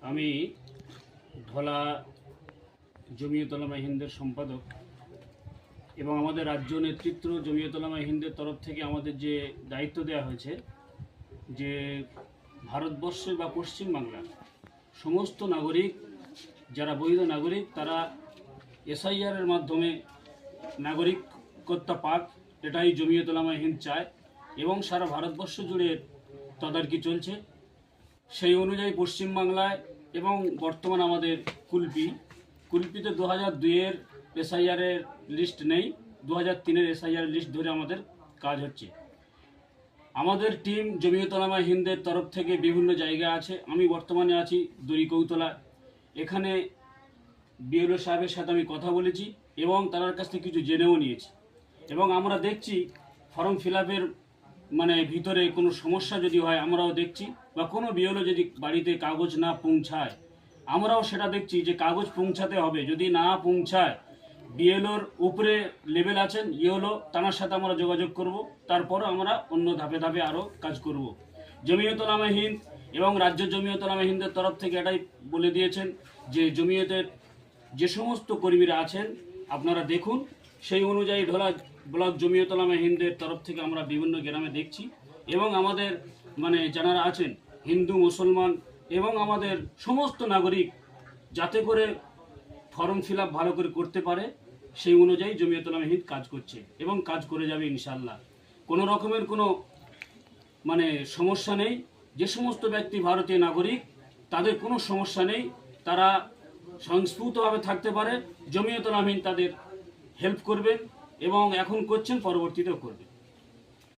আমি ঢলা জমিয়ত উলামা হিন্দের সম্পাদক এবং আমাদের রাজ্য নেতৃত্ব জমিয়ত উলামা হিন্দের তরফ থেকে আমাদের যে দায়িত্ব দেওয়া হয়েছে যে ভারতবর্ষের বা পশ্চিমবাংলার সমস্ত নাগরিক যারা বৈধ নাগরিক তারা এসআইআরের মাধ্যমে নাগরিকত্ব পাক, এটাই জমিয়ত উলামা হিন্দ চায় এবং সারা ভারতবর্ষ জুড়ে তদারকি চলছে। সেই অনুযায়ী পশ্চিমবাংলায় এবং বর্তমান আমাদের কুলপিতে 2002-এর এসআইআরের লিস্ট নেই, 2003-এর এসআইআর লিস্ট ধরে আমাদের কাজ হচ্ছে। আমাদের টিম জমিয়ত উলামা হিন্দের তরফ থেকে বিভিন্ন জায়গায় আছে। আমি বর্তমানে আছি দড়িকৌতলা। এখানে বিএলও সাহেবের সাথে আমি কথা বলেছি এবং তার কাছ থেকে কিছু জেনেও নিয়েছি এবং আমরা দেখছি ফর্ম ফিল আপের ভিতরে কোনো সমস্যা যদি হয় আমরাও দেখছি, বা কোনো বিএলও যদি বাড়িতে কাগজ না পৌঁছায় আমরাও সেটা দেখছি যে কাগজ পৌঁছাতে হবে। যদি না পৌঁছায় বিএলওর উপরে লেভেল আছেন ইএলও, তার সাথে আমরা যোগাযোগ করব, তারপরও আমরা অন্য ধাপে ধাপে আরও কাজ করব। জমিয়ত উলামা হিন্দ এবং রাজ্য জমিয়ত উলামা হিন্দের তরফ থেকে এটাই বলে দিয়েছেন যে জমিয়তের যে সমস্ত কর্মীরা আছেন আপনারা দেখুন, সেই অনুযায়ী ঢলা ব্লক জমিয়ত উলামা হিন্দের তরফ থেকে আমরা বিভিন্ন গ্রামে দেখছি এবং আমাদের যারা আছেন হিন্দু মুসলমান এবং আমাদের সমস্ত নাগরিক যাতে করে ফর্ম ফিল আপ ভালো করে করতে পারে সেই অনুযায়ী জমিয়ত উলামা হিন্দ কাজ করছে এবং কাজ করে যাবে ইনশাআল্লাহ। কোনো রকমের কোনো সমস্যা নেই। যে সমস্ত ব্যক্তি ভারতীয় নাগরিক তাদের কোনো সমস্যা নেই, তারা সংস্কৃতভাবে থাকতে পারে। জমিয়ত উলামা হিন্দ তাদের হেল্প করবেন এবং এখন করছেন, পরবর্তীতেও করবেন।